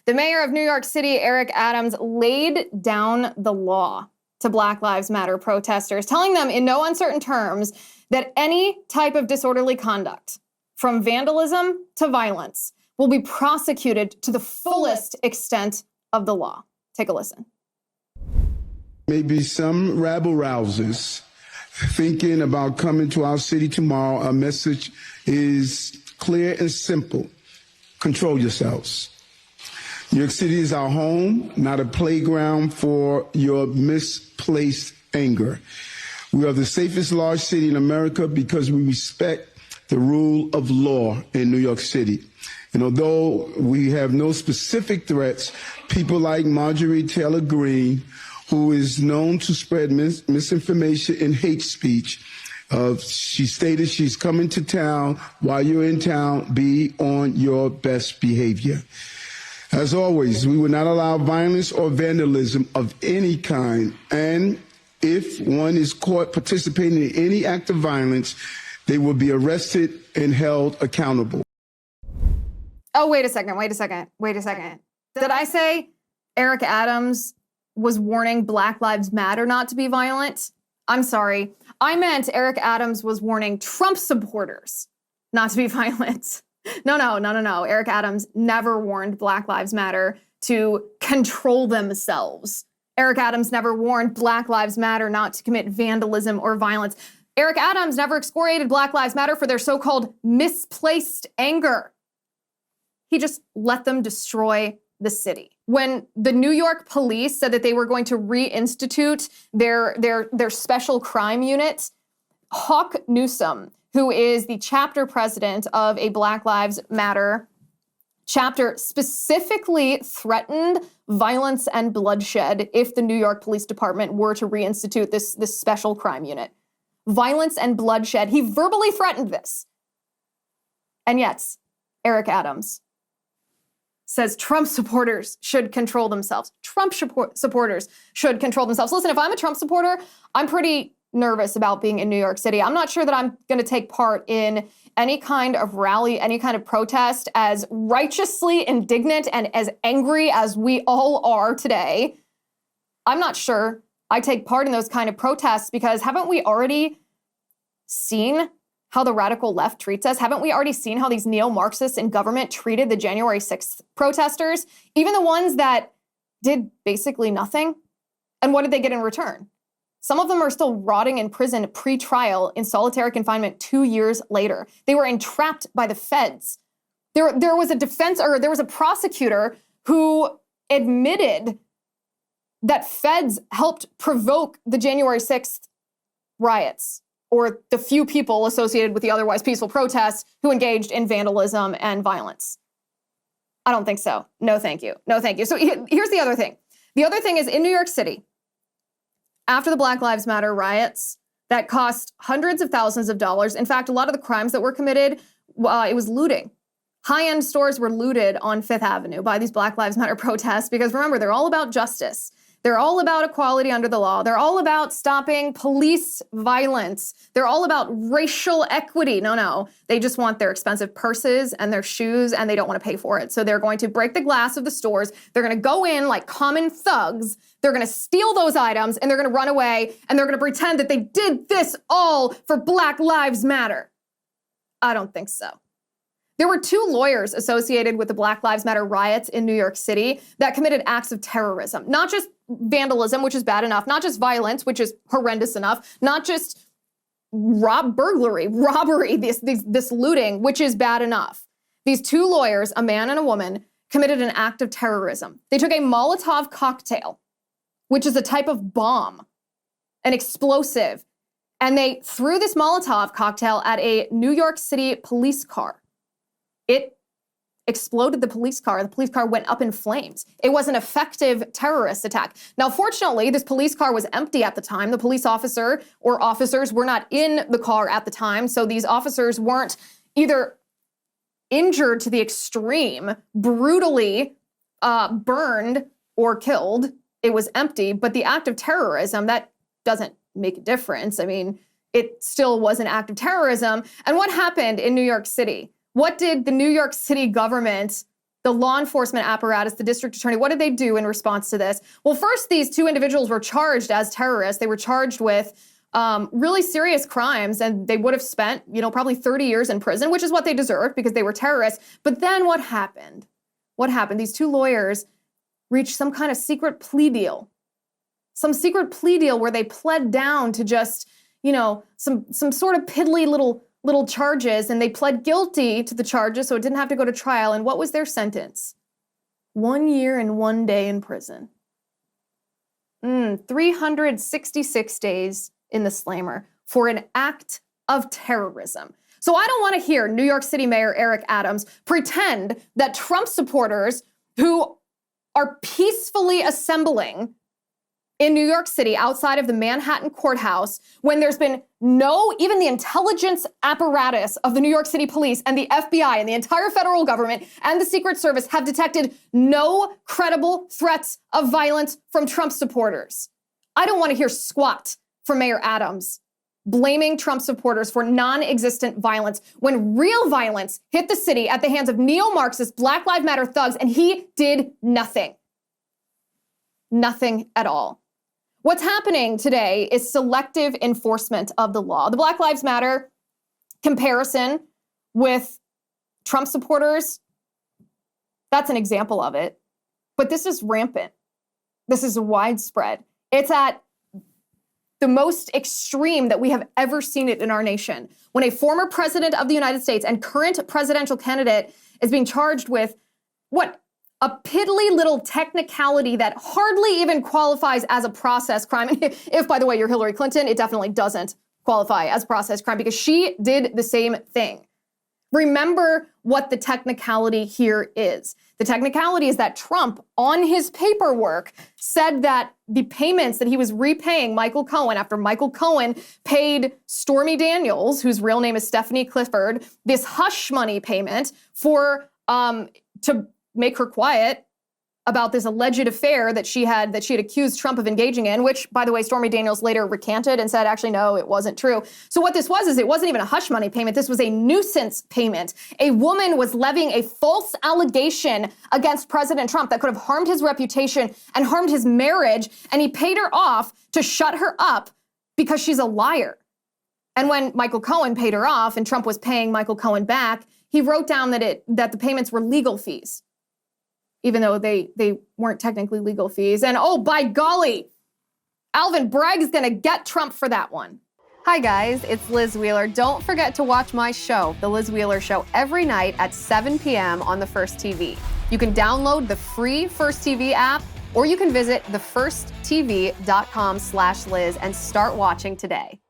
The mayor of New York City, Eric Adams, laid down the law to Black Lives Matter protesters, telling them in no uncertain terms that any type of disorderly conduct, from vandalism to violence, will be prosecuted to the fullest extent of the law. Take a listen. Maybe some rabble-rousers thinking about coming to our city tomorrow. Our message is clear and simple. Control yourselves. New York City is our home, not a playground for your misplaced anger. We are the safest large city in America because we respect the rule of law in New York City. And although we have no specific threats, people like Marjorie Taylor Greene, who is known to spread misinformation and hate speech, she stated she's coming to town. While you're in town, be on your best behavior. As always, we will not allow violence or vandalism of any kind. And if one is caught participating in any act of violence, they will be arrested and held accountable. Oh, wait a second. Did I say Eric Adams was warning Black Lives Matter not to be violent? I'm sorry. I meant Eric Adams was warning Trump supporters not to be violent. No. Eric Adams never warned Black Lives Matter to control themselves. Eric Adams never warned Black Lives Matter not to commit vandalism or violence. Eric Adams never excoriated Black Lives Matter for their so-called misplaced anger. He just let them destroy the city. When the New York police said that they were going to reinstitute their special crime unit, Hawk Newsom, who is the chapter president of a Black Lives Matter chapter, specifically threatened violence and bloodshed if the New York Police Department were to reinstitute this special crime unit. Violence and bloodshed. He verbally threatened this. And yet, Eric Adams says Trump supporters should control themselves. Trump supporters should control themselves. Listen, if I'm a Trump supporter, I'm pretty nervous about being in New York City. I'm not sure that I'm going to take part in any kind of rally, any kind of protest, as righteously indignant and as angry as we all are today. I'm not sure I take part in those kind of protests because haven't we already seen how the radical left treats us? Haven't we already seen how these neo-Marxists in government treated the January 6th protesters? Even the ones that did basically nothing. And what did they get in return? Some of them are still rotting in prison pre-trial in solitary confinement 2 years later. They were entrapped by the feds. There was a prosecutor who admitted that feds helped provoke the January 6th riots, or the few people associated with the otherwise peaceful protests who engaged in vandalism and violence. I don't think so. No, thank you. So here's the other thing. The other thing is in New York City, after the Black Lives Matter riots that cost hundreds of thousands of dollars, in fact, a lot of the crimes that were committed, it was looting. High-end stores were looted on Fifth Avenue by these Black Lives Matter protests because remember, they're all about justice. They're all about equality under the law. They're all about stopping police violence. They're all about racial equity. No. They just want their expensive purses and their shoes, and they don't want to pay for it. So they're going to break the glass of the stores. They're going to go in like common thugs. They're going to steal those items, and they're going to run away, and they're going to pretend that they did this all for Black Lives Matter. I don't think so. There were 2 lawyers associated with the Black Lives Matter riots in New York City that committed acts of terrorism, not just vandalism, which is bad enough, not just violence, which is horrendous enough, not just robbery, this looting, which is bad enough. These 2 lawyers, a man and a woman, committed an act of terrorism. They took a Molotov cocktail, which is a type of bomb, an explosive, and they threw this Molotov cocktail at a New York City police car. It exploded the police car. The police car went up in flames. It was an effective terrorist attack. Now, fortunately, this police car was empty at the time. The police officer or officers were not in the car at the time. So these officers weren't either injured to the extreme, brutally burned or killed. It was empty. But the act of terrorism, that doesn't make a difference. I mean, it still was an act of terrorism. And what happened in New York City? What did the New York City government the law enforcement apparatus, the district attorney, what did they do in response to this? Well, first, these two individuals were charged as terrorists. They were charged with really serious crimes, and they would have spent, probably 30 years in prison, which is what they deserved because they were terrorists. But then what happened? What happened? These two lawyers reached some kind of secret plea deal. Some secret plea deal where they pled down to just, some sort of piddly little charges, and they pled guilty to the charges so it didn't have to go to trial. And what was their sentence? 1 year and 1 day in prison. 366 days in the slammer for an act of terrorism. So I don't want to hear New York City Mayor Eric Adams pretend that Trump supporters who are peacefully assembling in New York City outside of the Manhattan courthouse, when there's been even the intelligence apparatus of the New York City police and the FBI and the entire federal government and the Secret Service have detected no credible threats of violence from Trump supporters. I don't want to hear squat from Mayor Adams blaming Trump supporters for non-existent violence when real violence hit the city at the hands of neo-Marxist Black Lives Matter thugs, and he did nothing. Nothing at all. What's happening today is selective enforcement of the law. The Black Lives Matter comparison with Trump supporters, that's an example of it. But this is rampant. This is widespread. It's at the most extreme that we have ever seen it in our nation. When a former president of the United States and current presidential candidate is being charged with a piddly little technicality that hardly even qualifies as a process crime. If, by the way, you're Hillary Clinton, it definitely doesn't qualify as a process crime because she did the same thing. Remember what the technicality here is. The technicality is that Trump, on his paperwork, said that the payments that he was repaying Michael Cohen after Michael Cohen paid Stormy Daniels, whose real name is Stephanie Clifford, this hush money payment to make her quiet about this alleged affair that she had accused Trump of engaging in, which, by the way, Stormy Daniels later recanted and said, actually, no, it wasn't true. So what this was is it wasn't even a hush money payment. This was a nuisance payment. A woman was levying a false allegation against President Trump that could have harmed his reputation and harmed his marriage, and he paid her off to shut her up because she's a liar. And when Michael Cohen paid her off and Trump was paying Michael Cohen back, he wrote down that the payments were legal fees, even though they weren't technically legal fees. And oh, by golly, Alvin Bragg's gonna get Trump for that one. Hi guys, it's Liz Wheeler. Don't forget to watch my show, The Liz Wheeler Show, every night at 7 p.m. on the First TV. You can download the free First TV app, or you can visit thefirsttv.com/Liz and start watching today.